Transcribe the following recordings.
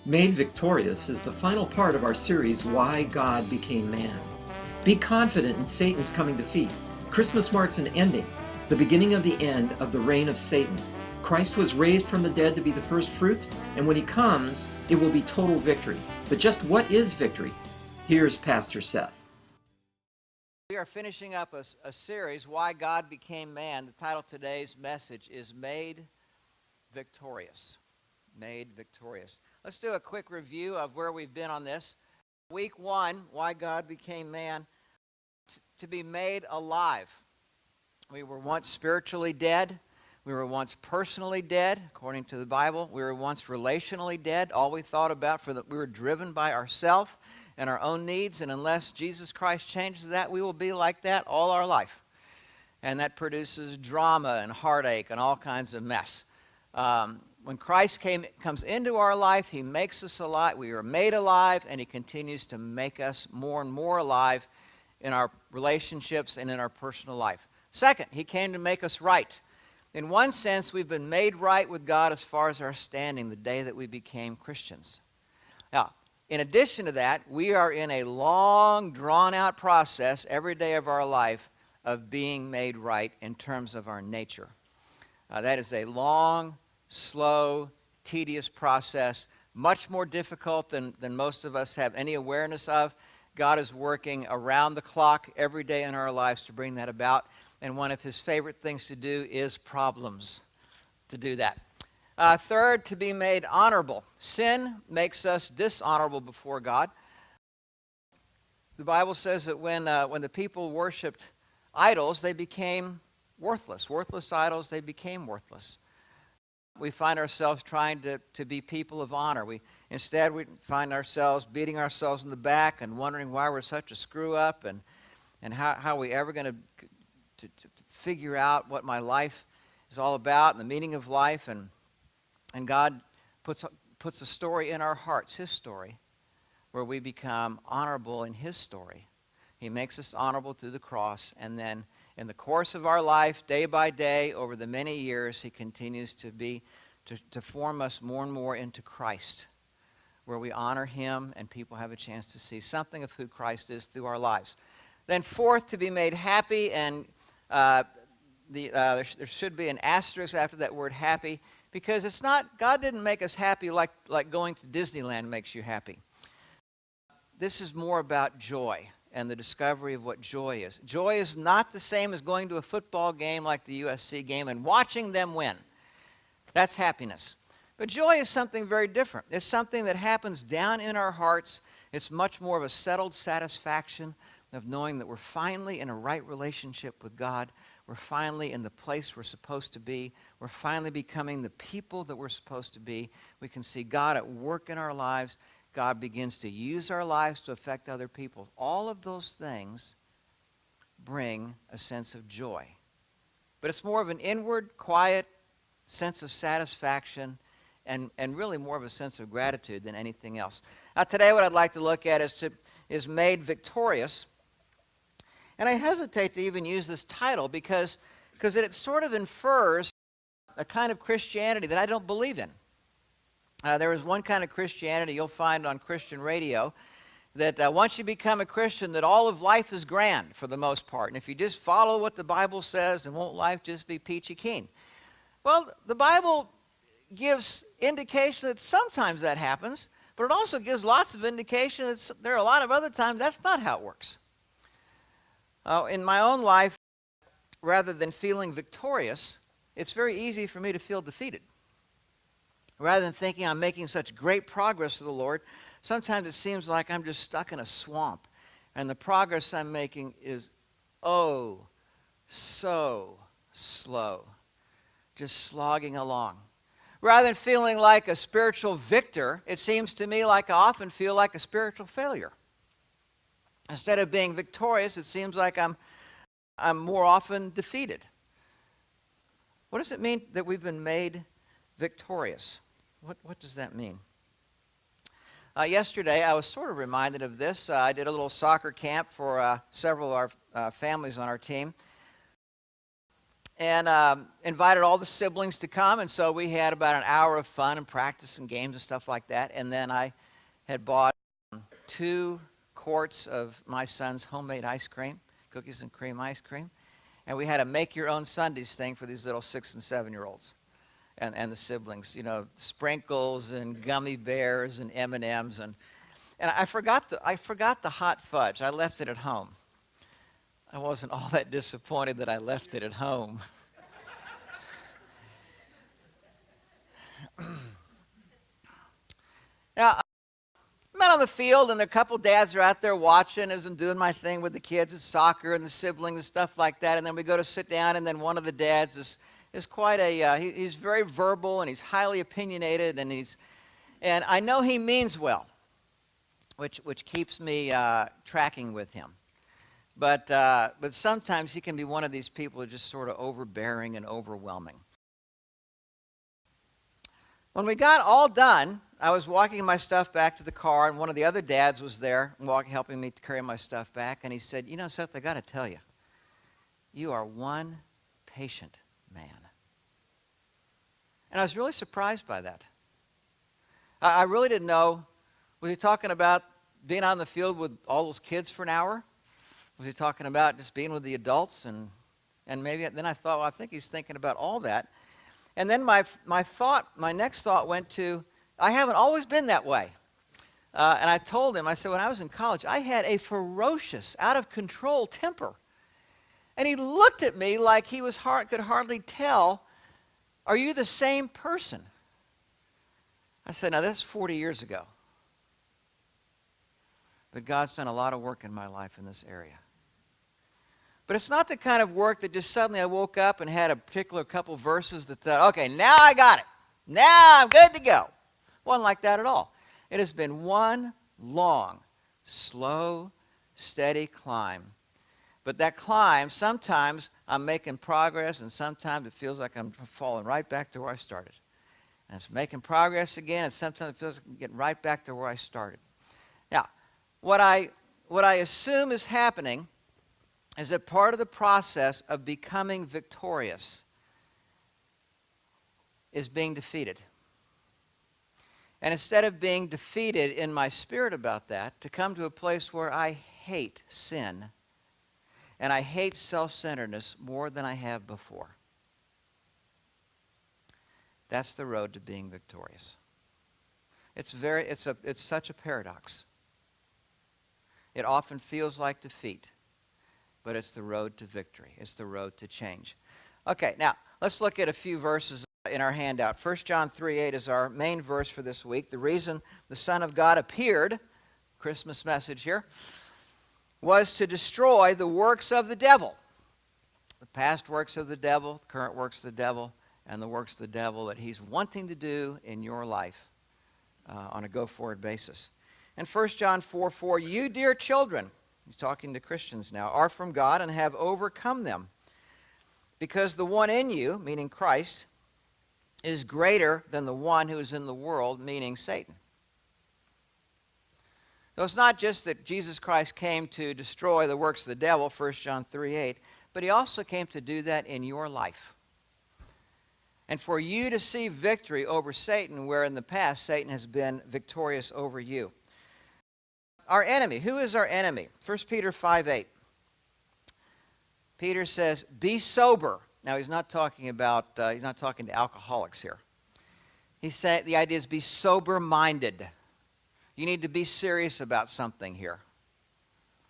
Made Victorious is the final part of our series, Why God Became Man. Be confident in Satan's coming defeat. Christmas marks an ending, the beginning of the end of the reign of Satan. Christ was raised from the dead to be the first fruits, and when he comes, it will be total victory. But just what is victory? Here's Pastor Seth. We are finishing up a series, Why God Became Man. The title of today's message is Made Victorious. Made Victorious. Let's do a quick review of where we've been on this. Week 1, Why God Became Man, to be made alive. We were once spiritually dead. We were once personally dead, according to the Bible. We were once relationally dead. All we thought about, we were driven by ourselves and our own needs, and unless Jesus Christ changes that, we will be like that all our life. And that produces drama and heartache and all kinds of mess. When Christ comes into our life, he makes us alive. We are made alive, and he continues to make us more and more alive in our relationships and in our personal life. Second, he came to make us right. In one sense, we've been made right with God as far as our standing the day that we became Christians. Now, in addition to that, we are in a long, drawn-out process every day of our life of being made right in terms of our nature. That is a long, slow, tedious process, much more difficult than most of us have any awareness of. God is working around the clock every day in our lives to bring that about, and one of his favorite things to do is problems to do that. Third, to be made honorable. Sin makes us dishonorable before God. The Bible says that when the people worshipped idols, they became worthless. Worthless idols, they became worthless. We find ourselves trying to be people of honor. Instead, we find ourselves beating ourselves in the back and wondering why we're such a screw-up and how are we ever going to figure out what my life is all about and the meaning of life. And God puts a story in our hearts, his story, where we become honorable in his story. He makes us honorable through the cross, and then in the course of our life, day by day, over the many years, he continues to form us more and more into Christ, where we honor him and people have a chance to see something of who Christ is through our lives. Then fourth, to be made happy, and there should be an asterisk after that word happy, because it's not, God didn't make us happy like going to Disneyland makes you happy. This is more about joy and the discovery of what joy is. Joy is not the same as going to a football game like the USC game and watching them win. That's happiness. But joy is something very different. It's something that happens down in our hearts. It's much more of a settled satisfaction of knowing that we're finally in a right relationship with God. We're finally in the place we're supposed to be. We're finally becoming the people that we're supposed to be. We can see God at work in our lives. God begins to use our lives to affect other people. All of those things bring a sense of joy. But it's more of an inward, quiet sense of satisfaction and really more of a sense of gratitude than anything else. Now, today what I'd like to look at is Made Victorious. And I hesitate to even use this title because it sort of infers a kind of Christianity that I don't believe in. There is one kind of Christianity you'll find on Christian radio that once you become a Christian, that all of life is grand for the most part. And if you just follow what the Bible says, then won't life just be peachy keen? Well, the Bible gives indication that sometimes that happens, but it also gives lots of indication that there are a lot of other times that's not how it works. In my own life, rather than feeling victorious, it's very easy for me to feel defeated. Rather than thinking I'm making such great progress with the Lord, sometimes it seems like I'm just stuck in a swamp, and the progress I'm making is, oh, so slow, just slogging along. Rather than feeling like a spiritual victor, it seems to me like I often feel like a spiritual failure. Instead of being victorious, it seems like I'm more often defeated. What does it mean that we've been made victorious? What does that mean? Yesterday, I was sort of reminded of this. I did a little soccer camp for several of our families on our team. and invited all the siblings to come. And so we had about an hour of fun and practice and games and stuff like that. And then I had bought 2 quarts of my son's homemade ice cream, cookies and cream ice cream. And we had a make-your-own Sundays thing for these little 6 and 7-year-olds and the siblings. You know, sprinkles and gummy bears and M&Ms. And I forgot the hot fudge. I left it at home. I wasn't all that disappointed that I left it at home. Now, I'm out on the field, and a couple dads are out there watching as I'm doing my thing with the kids. It's soccer and the siblings and stuff like that. And then we go to sit down, and then one of the dads is quite he's very verbal, and he's highly opinionated, and I know he means well, which keeps me tracking with him. But sometimes he can be one of these people who are just sort of overbearing and overwhelming. When we got all done, I was walking my stuff back to the car, and one of the other dads was there helping me carry my stuff back, and he said, "You know, Seth, I got to tell you, you are one patient man." And I was really surprised by that. I really didn't know. Was he talking about being on the field with all those kids for an hour? Was he talking about just being with the adults? And maybe then I thought, well, I think he's thinking about all that. And then my next thought went to, I haven't always been that way. And I told him, I said, when I was in college, I had a ferocious, out-of-control temper. And he looked at me like he could hardly tell, "Are you the same person?" I said, "Now, that's 40 years ago. But God's done a lot of work in my life in this area." But it's not the kind of work that just suddenly I woke up and had a particular couple verses that thought, "Okay, now I got it. Now I'm good to go." Wasn't like that at all. It has been one long, slow, steady climb. But that climb, sometimes I'm making progress, and sometimes it feels like I'm falling right back to where I started. And it's making progress again, and sometimes it feels like I'm getting right back to where I started. Now, what I assume is happening is that part of the process of becoming victorious is being defeated. And instead of being defeated in my spirit about that, to come to a place where I hate sin and I hate self-centeredness more than I have before. That's the road to being victorious. It's such a paradox. It often feels like defeat, but it's the road to victory. It's the road to change. Okay, now let's look at a few verses in our handout. 1 John 3:8 is our main verse for this week. The reason the Son of God appeared, Christmas message here, was to destroy the works of the devil. The past works of the devil, current works of the devil, and the works of the devil that he's wanting to do in your life on a go-forward basis. And 1 John 4:4, "You, dear children," he's talking to Christians now, "are from God and have overcome them, because the one in you," meaning Christ, "is greater than the one who is in the world," meaning Satan. So it's not just that Jesus Christ came to destroy the works of the devil, 1 John 3:8, but he also came to do that in your life. And for you to see victory over Satan, where in the past Satan has been victorious over you. Our enemy. Who is our enemy? 1 Peter 5:8. Peter says, "Be sober." Now he's not talking to alcoholics here. He's saying the idea is be sober-minded. You need to be serious about something here.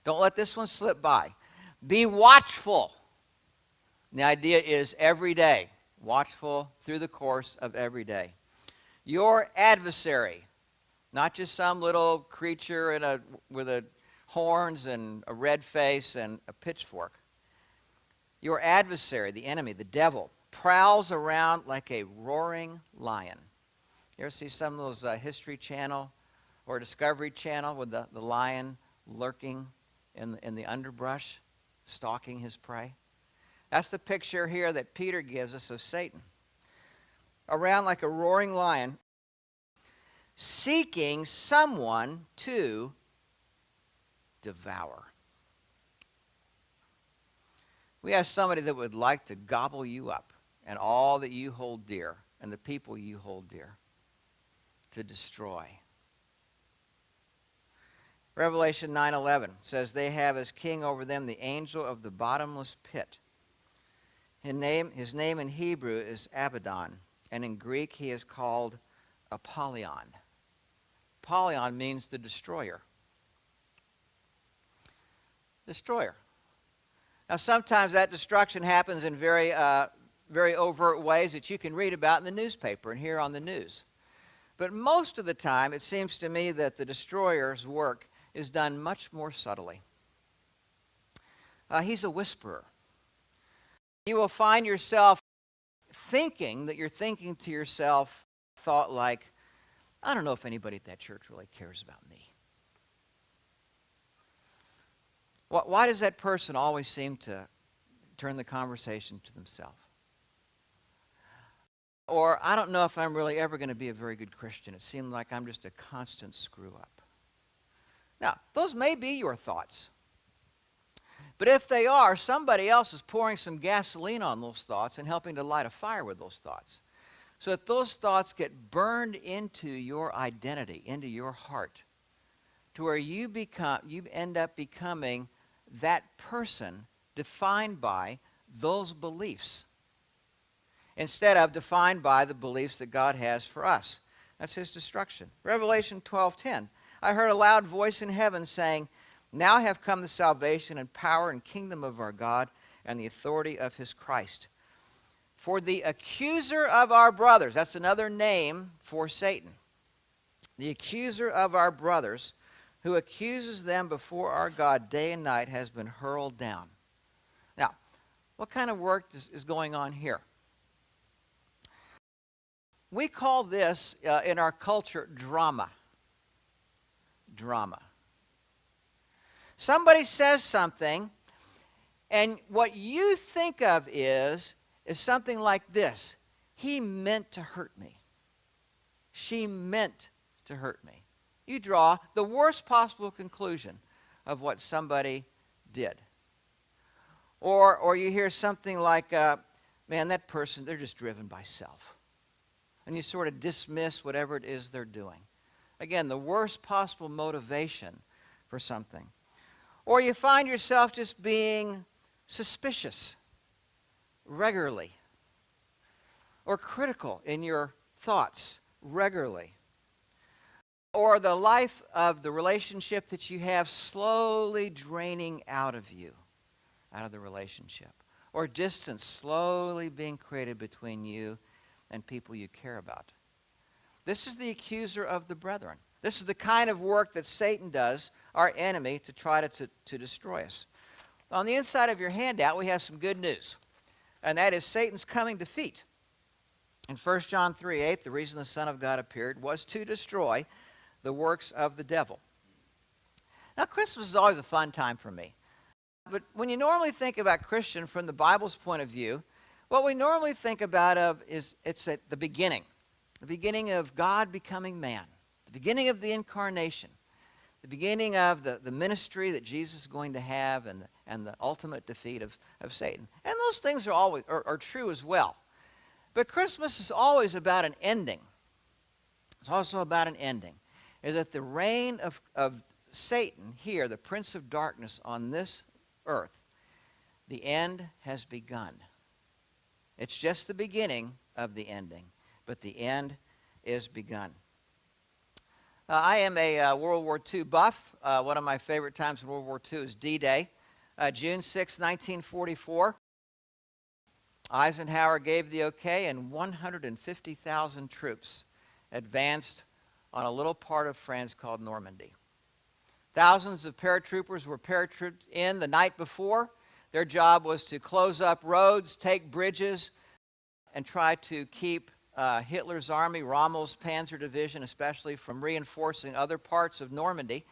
Don't let this one slip by. Be watchful. And the idea is every day. Watchful through the course of every day. Your adversary. Not just some little creature with horns and a red face and a pitchfork. Your adversary, the enemy, the devil, prowls around like a roaring lion. You ever see some of those History Channel or Discovery Channel with the lion lurking in the underbrush, stalking his prey? That's the picture here that Peter gives us of Satan. Around like a roaring lion, seeking someone to devour. We have somebody that would like to gobble you up and all that you hold dear and the people you hold dear, to destroy. Revelation 9:11 says, they have as king over them the angel of the bottomless pit. His name in Hebrew is Abaddon, and in Greek he is called Apollyon. Apollyon means the destroyer. Destroyer. Now sometimes that destruction happens in very overt ways that you can read about in the newspaper and hear on the news. But most of the time, it seems to me that the destroyer's work is done much more subtly. He's a whisperer. You will find yourself thinking that you're thinking to yourself thought like, I don't know if anybody at that church really cares about me. Why does that person always seem to turn the conversation to themselves? Or, I don't know if I'm really ever going to be a very good Christian. It seems like I'm just a constant screw-up. Now, those may be your thoughts. But if they are, somebody else is pouring some gasoline on those thoughts and helping to light a fire with those thoughts, so that those thoughts get burned into your identity, into your heart, to where you end up becoming that person defined by those beliefs, instead of defined by the beliefs that God has for us. That's his destruction. Revelation 12:10. I heard a loud voice in heaven saying, now have come the salvation and power and kingdom of our God and the authority of his Christ. For the accuser of our brothers, that's another name for Satan, the accuser of our brothers, who accuses them before our God day and night, has been hurled down. Now, what kind of work is going on here? We call this, in our culture, drama. Drama. Somebody says something, and what you think of is something like this. He meant to hurt me. She meant to hurt me. You draw the worst possible conclusion of what somebody did. Or you hear something like, man, that person, they're just driven by self. And you sort of dismiss whatever it is they're doing. Again, the worst possible motivation for something. Or you find yourself just being suspicious regularly, or critical in your thoughts regularly. Or the life of the relationship that you have slowly draining out of you, out of the relationship. Or distance slowly being created between you and people you care about. This is the accuser of the brethren. This is the kind of work that Satan does, our enemy, to try to destroy us. On the inside of your handout, we have some good news. And that is Satan's coming defeat. In 1 John 3:8, the reason the Son of God appeared was to destroy the works of the devil. Now, Christmas is always a fun time for me. But when you normally think about Christian from the Bible's point of view, what we normally think about is it's at the beginning of God becoming man, the beginning of the incarnation, the beginning of the ministry that Jesus is going to have, and the ultimate defeat of Satan. And those things are always are true as well. But Christmas is always about an ending. It's also about an ending. Is that the reign of Satan here, the prince of darkness on this earth, the end has begun. It's just the beginning of the ending, but the end is begun. I am a World War II buff. One of my favorite times in World War II is D-Day. June 6, 1944. Eisenhower gave the okay, and 150,000 troops advanced on a little part of France called Normandy. Thousands of paratroopers were paratrooped in the night before. Their job was to close up roads, take bridges, and try to keep Hitler's army, Rommel's Panzer Division especially, from reinforcing other parts of Normandy,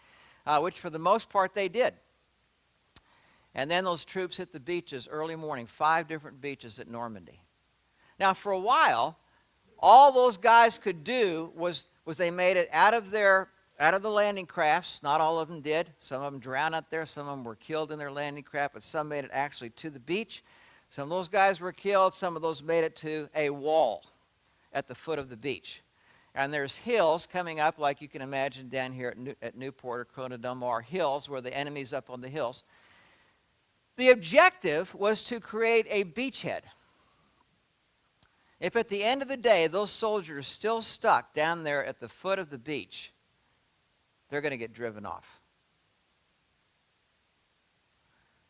which for the most part they did. And then those troops hit the beaches early morning, 5 different beaches at Normandy. Now, for a while, all those guys could do was they made it out of their out of the landing crafts. Not all of them did. Some of them drowned out there. Some of them were killed in their landing craft, but some made it actually to the beach. Some of those guys were killed. Some of those made it to a wall at the foot of the beach. And there's hills coming up, like you can imagine down here at Newport or Corona del Mar, hills where the enemy's up on the hills. The objective was to create a beachhead. If at the end of the day those soldiers are still stuck down there at the foot of the beach, they're going to get driven off.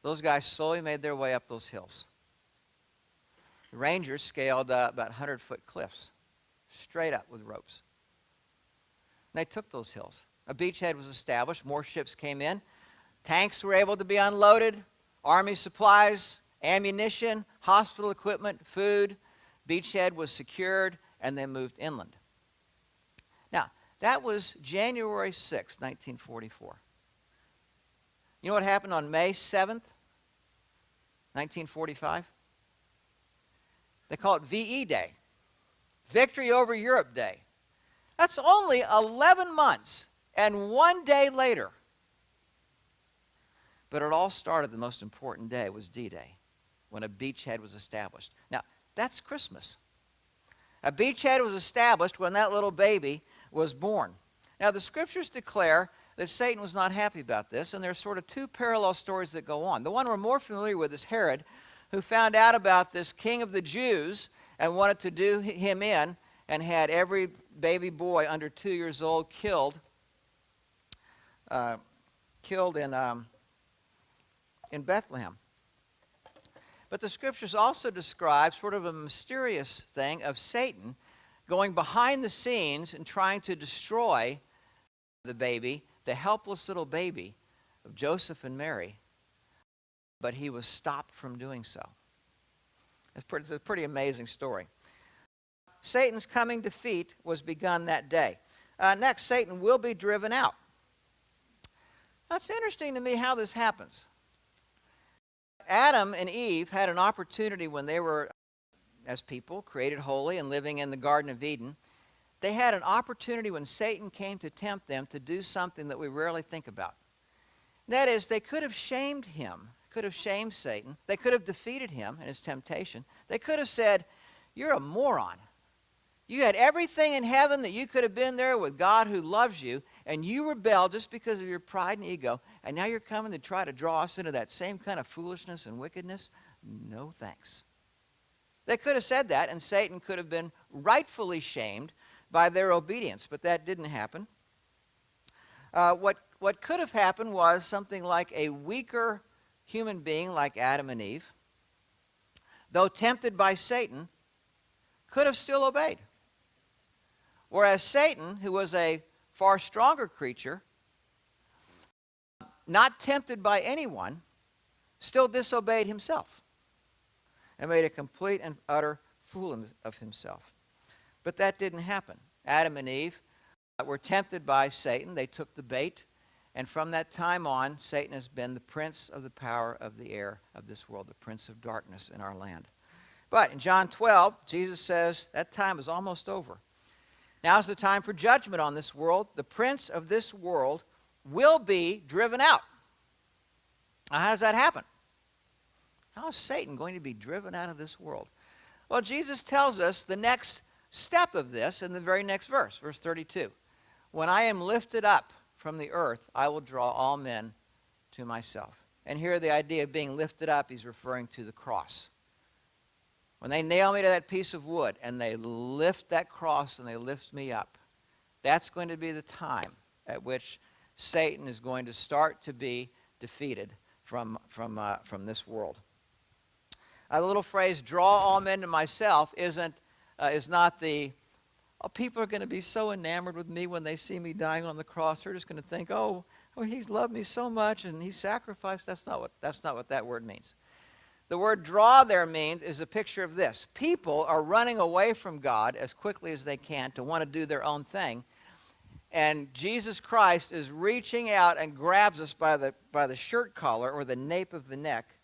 Those guys slowly made their way up those hills. The Rangers scaled about 100-foot cliffs, straight up with ropes. And they took those hills. A beachhead was established. More ships came in. Tanks were able to be unloaded. Army supplies, ammunition, hospital equipment, food. Beachhead was secured, and they moved inland. Now, that was January 6, 1944. You know what happened on May 7th, 1945? They call it VE Day, Victory Over Europe Day. That's only 11 months and 1 day later. But it all started, the most important day was D-Day, when a beachhead was established. Now, that's Christmas. A beachhead was established when that little baby was born. Now, the scriptures declare that Satan was not happy about this, and there are sort of two parallel stories that go on. The one we're more familiar with is Herod, who found out about this king of the Jews and wanted to do him in, and had every baby boy under 2 years old killed in Bethlehem. But the scriptures also describe sort of a mysterious thing of Satan going behind the scenes and trying to destroy the baby, the helpless little baby of Joseph and Mary. But he was stopped from doing so. It's a pretty amazing story. Satan's coming defeat was begun that day. Next, Satan will be driven out. Now, it's interesting to me how this happens. Adam and Eve had an opportunity when they were, as people, created holy and living in the Garden of Eden. They had an opportunity when Satan came to tempt them to do something that we rarely think about. That is, they could have shamed him, could have shamed Satan. They could have defeated him in his temptation. They could have said, "You're a moron. You had everything in heaven that you could have been there with God who loves you, and you rebelled just because of your pride and ego, and now you're coming to try to draw us into that same kind of foolishness and wickedness? No thanks." They could have said that, and Satan could have been rightfully shamed by their obedience, but that didn't happen. What could have happened was something like a weaker human being like Adam and Eve, though tempted by Satan, could have still obeyed. Whereas Satan, who was a far stronger creature, not tempted by anyone, still disobeyed himself and made a complete and utter fool of himself. But that didn't happen. Adam and Eve were tempted by Satan. They took the bait. And from that time on, Satan has been the prince of the power of the air of this world, the prince of darkness in our land. But in John 12, Jesus says that time is almost over. Now's the time for judgment on this world. The prince of this world will be driven out. Now, how does that happen? How is Satan going to be driven out of this world? Well, Jesus tells us the next step of this in the very next verse, verse 32. When I am lifted up from the earth, I will draw all men to myself. And here the idea of being lifted up, he's referring to the cross. When they nail me to that piece of wood and they lift that cross and they lift me up, that's going to be the time at which Satan is going to start to be defeated from this world. The little phrase, draw all men to myself, is not the, oh, people are going to be so enamored with me when they see me dying on the cross. They're just going to think, oh, he's loved me so much and he sacrificed. That's not what that word means. The word draw there is a picture of this. People are running away from God as quickly as they can to want to do their own thing. And Jesus Christ is reaching out and grabs us by the shirt collar or the nape of the neck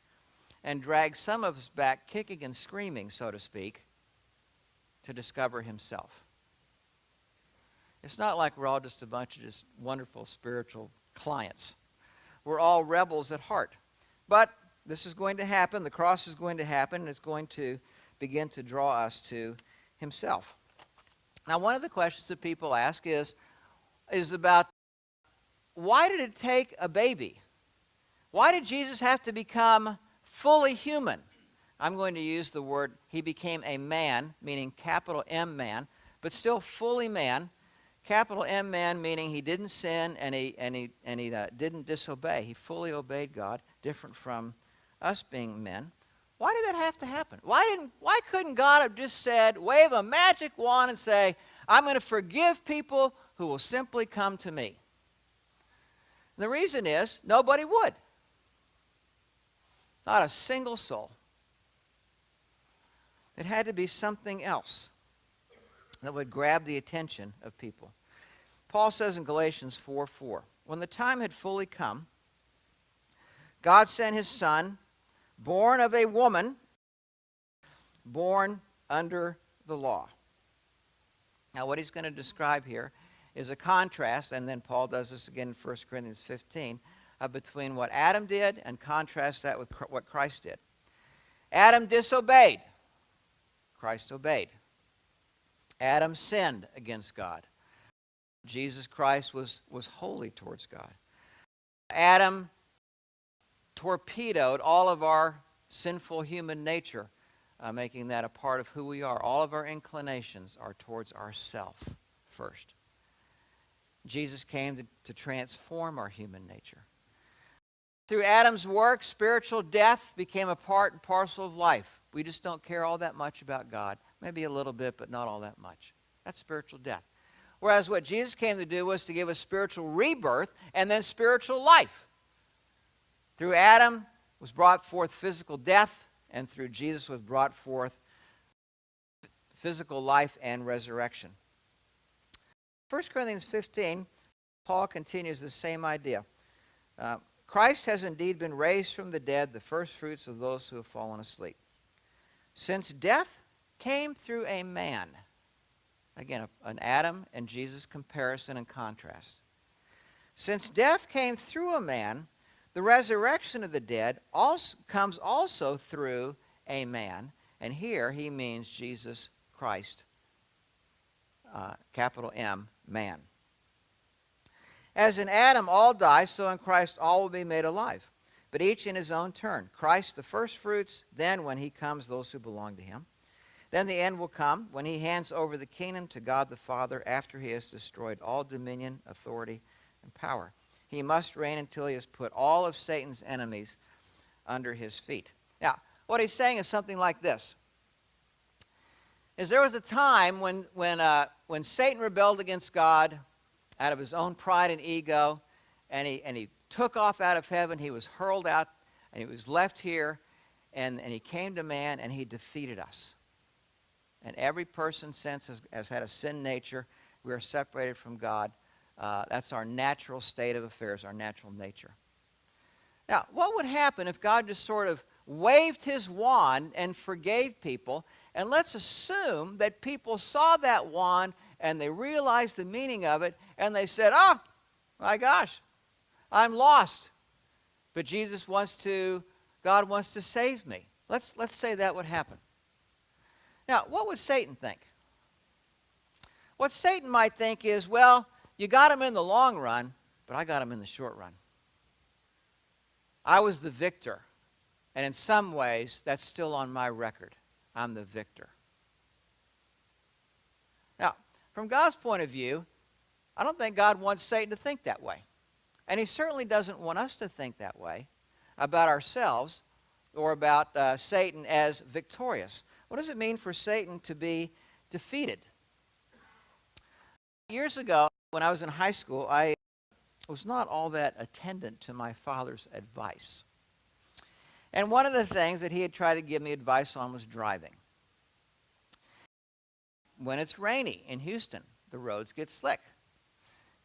and drags some of us back kicking and screaming, so to speak, to discover himself. It's not like we're all just a bunch of just wonderful spiritual clients. We're all rebels at heart. But this is going to happen. The cross is going to happen, and it's going to begin to draw us to himself. Now, one of the questions that people ask is about, why did it take a baby? Why did Jesus have to become fully human? I'm going to use the word, he became a man, meaning capital M man, but still fully man. Capital M man meaning he didn't sin and he didn't disobey. He fully obeyed God, different from us being men. Why did that have to happen? Why couldn't God have just said, wave a magic wand and say, I'm going to forgive people who will simply come to me? And the reason is, nobody would. Not a single soul. It had to be something else that would grab the attention of people. Paul says in Galatians 4:4, when the time had fully come, God sent his Son, born of a woman, born under the law. Now what he's going to describe here is a contrast, and then Paul does this again in 1 Corinthians 15, between what Adam did and contrast that with what Christ did. Adam disobeyed. Christ obeyed. Adam sinned against God. Jesus Christ was holy towards God. Adam torpedoed all of our sinful human nature, making that a part of who we are. All of our inclinations are towards ourself first. Jesus came to transform our human nature. Through Adam's work, spiritual death became a part and parcel of life. We just don't care all that much about God. Maybe a little bit, but not all that much. That's spiritual death. Whereas what Jesus came to do was to give us spiritual rebirth and then spiritual life. Through Adam was brought forth physical death, and through Jesus was brought forth physical life and resurrection. 1 Corinthians 15, Paul continues the same idea. Christ has indeed been raised from the dead, the first fruits of those who have fallen asleep. Since death came through a man, again, an Adam and Jesus comparison and contrast. Since death came through a man, the resurrection of the dead comes also through a man. And here he means Jesus Christ, capital M, man. As in Adam all die, so in Christ all will be made alive, but each in his own turn. Christ the first fruits, then when he comes, those who belong to him. Then the end will come when he hands over the kingdom to God the Father after he has destroyed all dominion, authority, and power. He must reign until he has put all of Satan's enemies under his feet. Now, what he's saying is something like this. There was a time when Satan rebelled against God out of his own pride and ego, and he took off out of heaven. He was hurled out, and he was left here, and he came to man, and he defeated us. And every person since has had a sin nature. We are separated from God. That's our natural state of affairs, our natural nature. Now, what would happen if God just sort of waved his wand and forgave people? And let's assume that people saw that wand and they realized the meaning of it, and they said, oh, my gosh, I'm lost. But God wants to save me. Let's say that would happen. Now, what would Satan think? What Satan might think is, well, you got him in the long run, but I got him in the short run. I was the victor. And in some ways, that's still on my record. I'm the victor. Now, from God's point of view, I don't think God wants Satan to think that way. And he certainly doesn't want us to think that way about ourselves or about Satan as victorious. What does it mean for Satan to be defeated? Years ago, when I was in high school, I was not all that attendant to my father's advice. And one of the things that he had tried to give me advice on was driving. When it's rainy in Houston, the roads get slick.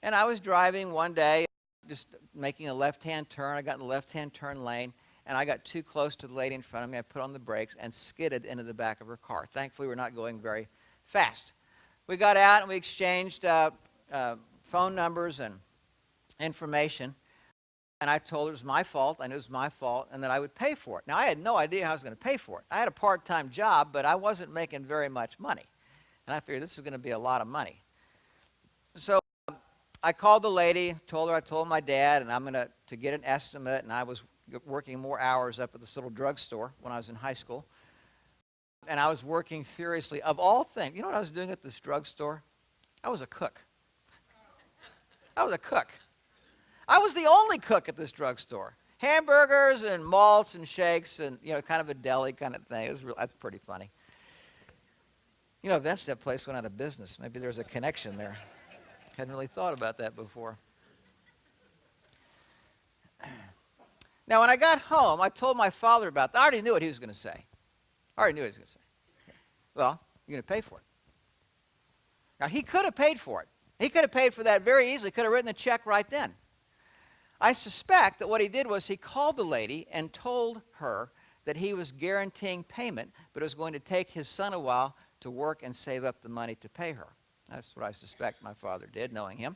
And I was driving one day, just making a left-hand turn. I got in the left-hand turn lane, and I got too close to the lady in front of me. I put on the brakes and skidded into the back of her car. Thankfully, we're not going very fast. We got out and we exchanged phone numbers and information. And I told her it was my fault. I knew it was my fault, and that I would pay for it. Now, I had no idea how I was going to pay for it. I had a part-time job, but I wasn't making very much money. And I figured this is going to be a lot of money. So I called the lady, told her I told my dad, and I'm going to get an estimate. And I was working more hours up at this little drugstore when I was in high school. And I was working furiously. Of all things, you know what I was doing at this drugstore? I was a cook. I was a cook. I was the only cook at this drugstore. Hamburgers and malts and shakes and, you know, kind of a deli kind of thing. That's pretty funny. You know, eventually that place went out of business. Maybe there's a connection there. Hadn't really thought about that before. Now, when I got home, I told my father about that. I already knew what he was going to say. I already knew what he was going to say. Well, you're going to pay for it. Now, he could have paid for it. He could have paid for that very easily. Could have written a check right then. I suspect that what he did was he called the lady and told her that he was guaranteeing payment, but it was going to take his son a while to work and save up the money to pay her. That's what I suspect my father did, knowing him.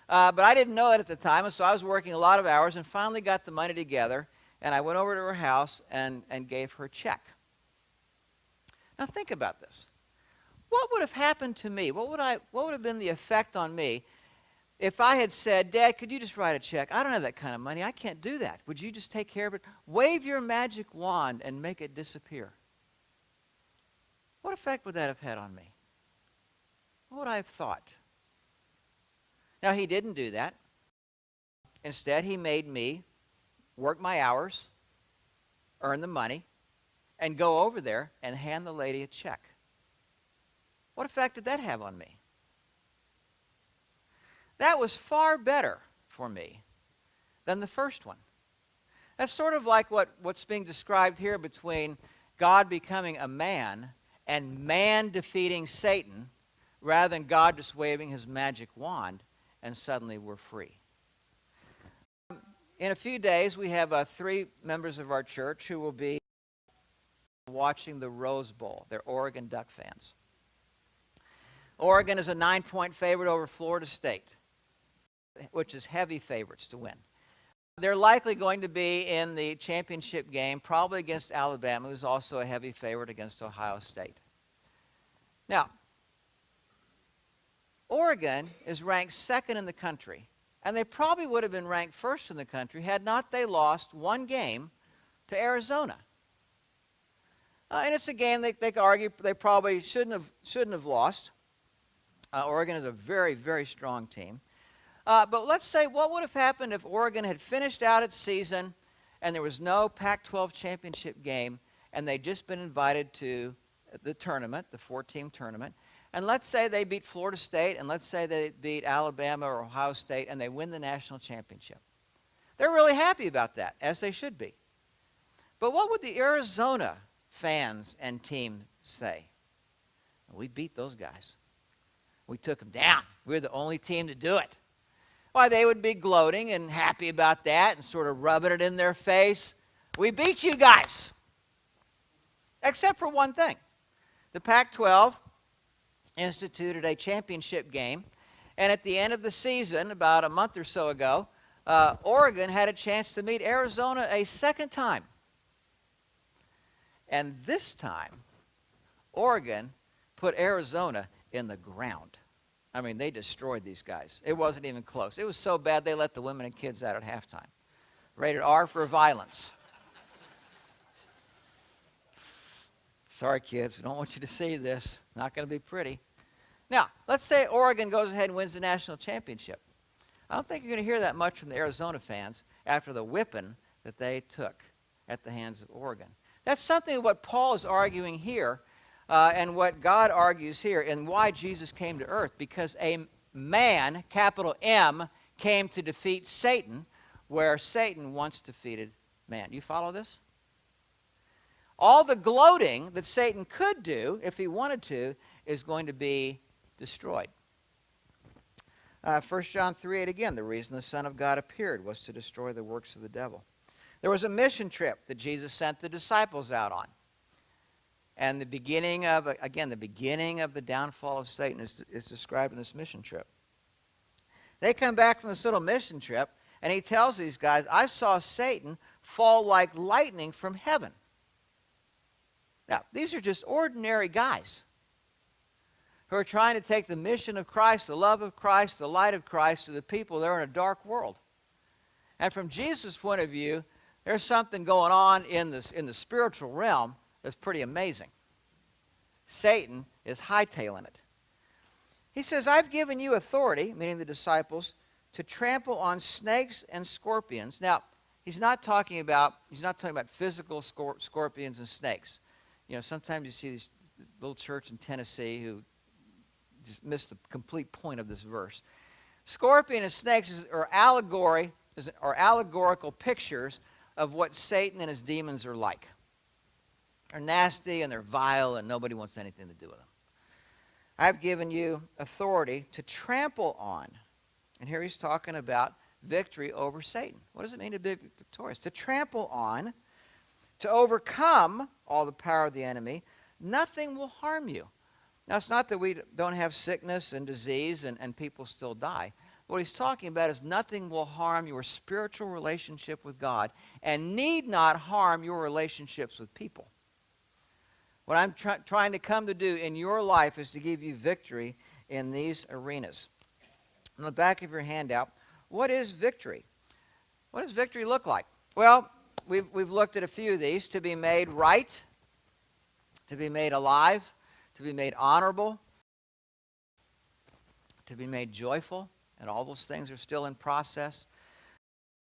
But I didn't know that at the time, and so I was working a lot of hours and finally got the money together, and I went over to her house and gave her a check. Now think about this. What would have happened to me? What would have been the effect on me if I had said, Dad, could you just write a check? I don't have that kind of money. I can't do that. Would you just take care of it? Wave your magic wand and make it disappear. What effect would that have had on me? What would I have thought? Now, he didn't do that. Instead, he made me work my hours, earn the money, and go over there and hand the lady a check. What effect did that have on me? That was far better for me than the first one. That's sort of like what's being described here between God becoming a man and man defeating Satan, rather than God just waving his magic wand and suddenly we're free. In a few days, we have 3 members of our church who will be watching the Rose Bowl. They're Oregon Duck fans. Oregon is a 9-point favorite over Florida State, which is heavy favorites to win. They're likely going to be in the championship game, probably against Alabama, who's also a heavy favorite against Ohio State. Now, Oregon is ranked 2nd in the country, and they probably would have been ranked 1st in the country had not they lost one game to Arizona. And it's a game they could argue they probably shouldn't have lost. Oregon is a very, very strong team. But let's say, what would have happened if Oregon had finished out its season and there was no Pac-12 championship game and they'd just been invited to the tournament, the 4-team tournament, and let's say they beat Florida State and let's say they beat Alabama or Ohio State and they win the national championship. They're really happy about that, as they should be. But what would the Arizona fans and team say? We beat those guys. We took them down. We're the only team to do it. Why, they would be gloating and happy about that and sort of rubbing it in their face. We beat you guys. Except for one thing. The Pac-12 instituted a championship game, and at the end of the season, about a month or so ago, Oregon had a chance to meet Arizona a second time. And this time, Oregon put Arizona in the ground. I mean, they destroyed these guys. It wasn't even close. It was so bad they let the women and kids out at halftime. Rated R for violence. Sorry, kids. We don't want you to see this. Not going to be pretty. Now, let's say Oregon goes ahead and wins the national championship. I don't think you're going to hear that much from the Arizona fans after the whipping that they took at the hands of Oregon. That's something of what Paul is arguing here and what God argues here and why Jesus came to earth. Because a man, capital M, came to defeat Satan where Satan once defeated man. You follow this? All the gloating that Satan could do, if he wanted to, is going to be destroyed. 1 John 3:8 again, the reason the Son of God appeared was to destroy the works of the devil. There was a mission trip that Jesus sent the disciples out on. And the beginning of the downfall of Satan is described in this mission trip. They come back from this little mission trip, and he tells these guys, I saw Satan fall like lightning from heaven. Now, these are just ordinary guys who are trying to take the mission of Christ, the love of Christ, the light of Christ to the people that are in a dark world. And from Jesus' point of view, there's something going on in the spiritual realm that's pretty amazing. Satan is hightailing it. He says, I've given you authority, meaning the disciples, to trample on snakes and scorpions. Now, he's not talking about physical scorpions and snakes. You know, sometimes you see this little church in Tennessee who just miss the complete point of this verse. Scorpion and snakes are allegorical pictures of what Satan and his demons are like. They're nasty and they're vile and nobody wants anything to do with them. I've given you authority to trample on. And here he's talking about victory over Satan. What does it mean to be victorious? To trample on, to overcome all the power of the enemy. Nothing will harm you. Now, it's not that we don't have sickness and disease and people still die. What he's talking about is nothing will harm your spiritual relationship with God and need not harm your relationships with people. What I'm trying to come to do in your life is to give you victory in these arenas. On the back of your handout, what is victory? What does victory look like? Well, we've looked at a few of these. To be made right, to be made alive, to be made honorable, to be made joyful, and all those things are still in process.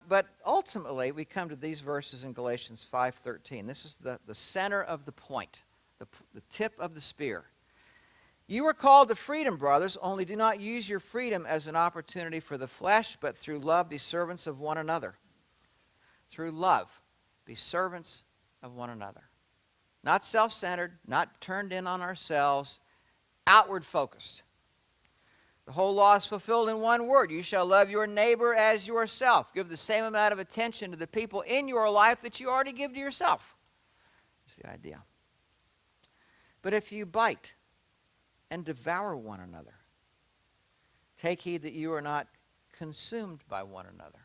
But ultimately, we come to these verses in Galatians 5:13. This is the center of the point. The tip of the spear. You are called to freedom, brothers, only do not use your freedom as an opportunity for the flesh, but through love be servants of one another. Through love, be servants of one another. Not self-centered, not turned in on ourselves, outward focused. The whole law is fulfilled in one word. You shall love your neighbor as yourself. Give the same amount of attention to the people in your life that you already give to yourself. That's the idea. But if you bite and devour one another, take heed that you are not consumed by one another.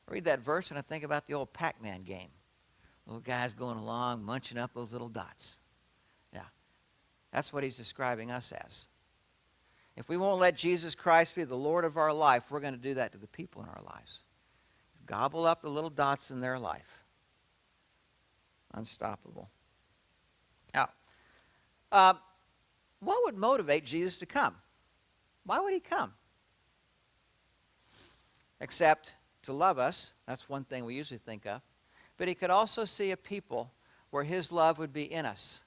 I read that verse and I think about the old Pac-Man game. Little guys going along, munching up those little dots. Yeah, that's what he's describing us as. If we won't let Jesus Christ be the Lord of our life, we're going to do that to the people in our lives. Gobble up the little dots in their life. Unstoppable. Now, what would motivate Jesus to come? Why would he come? Except to love us. That's one thing we usually think of. But he could also see a people where his love would be in us.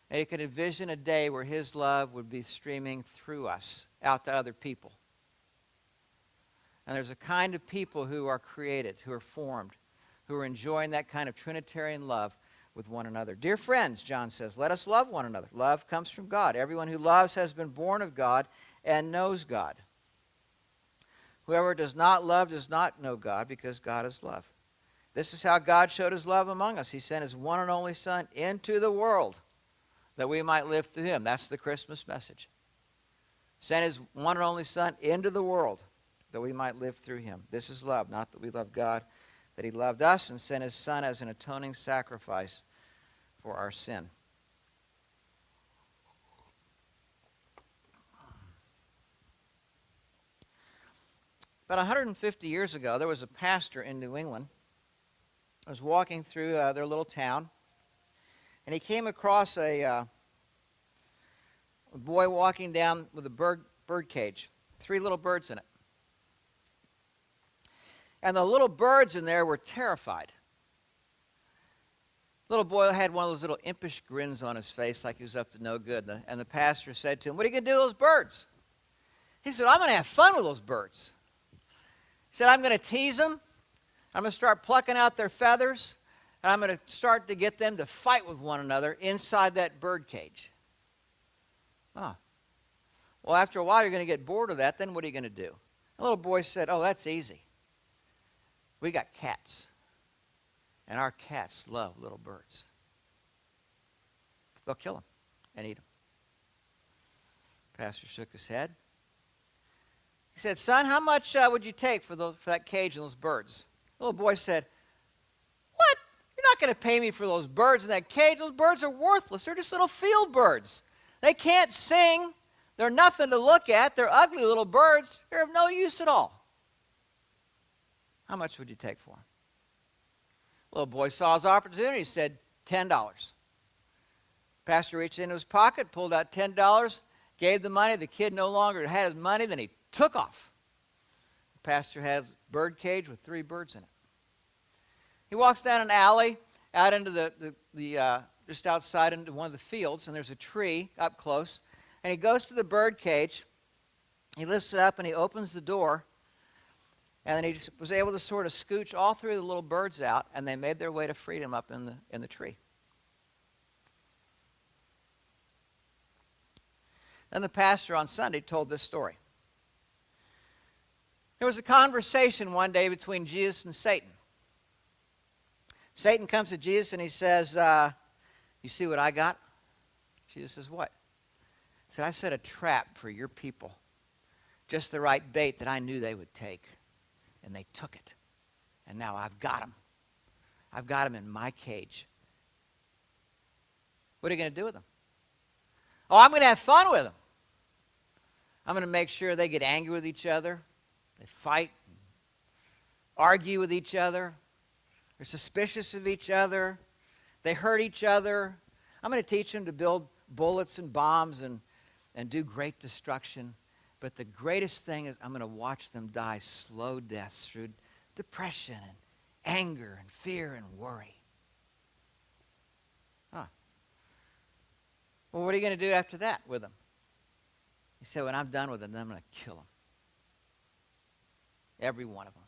And he could envision a day where his love would be streaming through us out to other people. And there's a kind of people who are created, who are formed, who are enjoying that kind of Trinitarian love with one another. Dear friends, John says, let us love one another. Love comes from God. Everyone who loves has been born of God and knows God. Whoever does not love does not know God, because God is love. This is how God showed his love among us. He sent his one and only Son into the world that we might live through him. That's the Christmas message. Sent his one and only Son into the world that we might live through him. This is love, not that we love God, that he loved us and sent his Son as an atoning sacrifice for our sin. About 150 years ago, there was a pastor in New England who was walking through their little town, and he came across a boy walking down with a bird cage, 3 little birds in it. And the little birds in there were terrified. Little boy had one of those little impish grins on his face like he was up to no good. And the pastor said to him, what are you going to do with those birds? He said, I'm going to have fun with those birds. He said, I'm going to tease them. I'm going to start plucking out their feathers. And I'm going to start to get them to fight with one another inside that bird cage. Oh. Well, after a while, you're going to get bored of that. Then what are you going to do? The little boy said, oh, that's easy. We got cats. And our cats love little birds. They'll kill them and eat them. Pastor shook his head. He said, son, how much would you take for that cage and those birds? The little boy said, what? You're not going to pay me for those birds in that cage. Those birds are worthless. They're just little field birds. They can't sing. They're nothing to look at. They're ugly little birds. They're of no use at all. How much would you take for them? The little boy saw his opportunity. He said, $10. Pastor reached into his pocket, pulled out $10, gave the money. The kid no longer had his money. Then he took off. The pastor has a bird cage with 3 birds in it. He walks down an alley out into just outside into one of the fields, and there's a tree up close. And he goes to the bird cage. He lifts it up and he opens the door. And then he just was able to sort of scooch all 3 of the little birds out, and they made their way to freedom up in the tree. Then the pastor on Sunday told this story. There was a conversation one day between Jesus and Satan. Satan comes to Jesus and he says, you see what I got? Jesus says, what? He said, I set a trap for your people. Just the right bait that I knew they would take. And they took it. And now I've got them. I've got them in my cage. What are you going to do with them? Oh, I'm going to have fun with them. I'm going to make sure they get angry with each other. They fight, argue with each other. They're suspicious of each other. They hurt each other. I'm going to teach them to build bullets and bombs and do great destruction. But the greatest thing is I'm going to watch them die slow deaths through depression and anger and fear and worry. Huh. Well, what are you going to do after that with them? He said, when I'm done with them, then I'm going to kill them. Every one of them.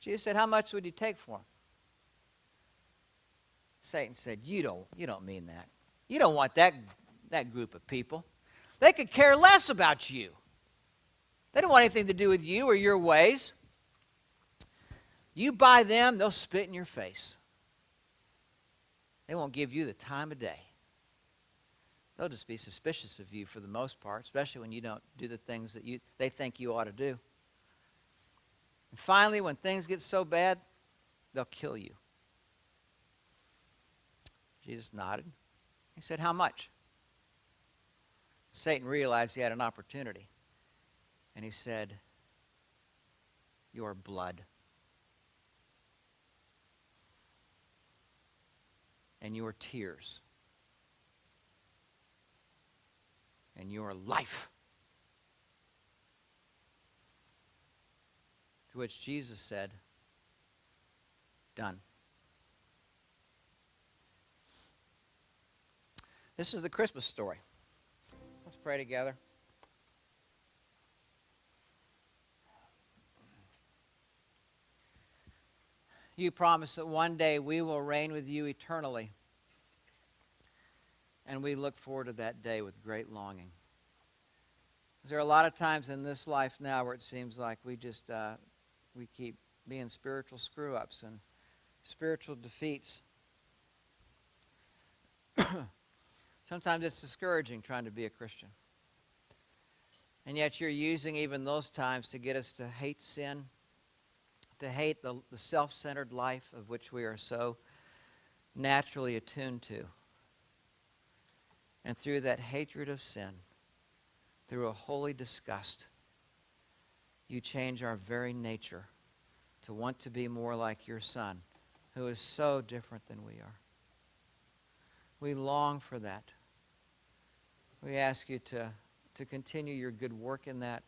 Jesus said, how much would you take for them? Satan said, you don't mean that. You don't want that group of people. They could care less about you. They don't want anything to do with you or your ways. You buy them, they'll spit in your face. They won't give you the time of day. They'll just be suspicious of you for the most part, especially when you don't do the things that they think you ought to do. And finally, when things get so bad, they'll kill you. Jesus nodded. He said, how much? Satan realized he had an opportunity. And he said, your blood. And your tears. And your life. To which Jesus said, done. This is the Christmas story. Let's pray together. You promise that one day we will reign with you eternally. And we look forward to that day with great longing. There are a lot of times in this life now where it seems like we keep being spiritual screw-ups and spiritual defeats. Sometimes it's discouraging trying to be a Christian. And yet you're using even those times to get us to hate sin, to hate the self-centered life of which we are so naturally attuned to. And through that hatred of sin, through a holy disgust, you change our very nature to want to be more like your Son, who is so different than we are. We long for that. We ask you to continue your good work in that.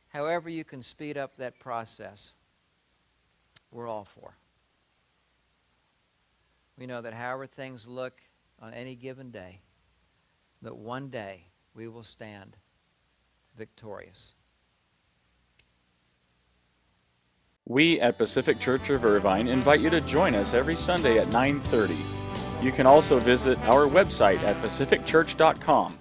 However you can speed up that process, we're all for. We know that however things look on any given day, that one day we will stand victorious. We at Pacific Church of Irvine invite you to join us every Sunday at 9:30. You can also visit our website at pacificchurch.com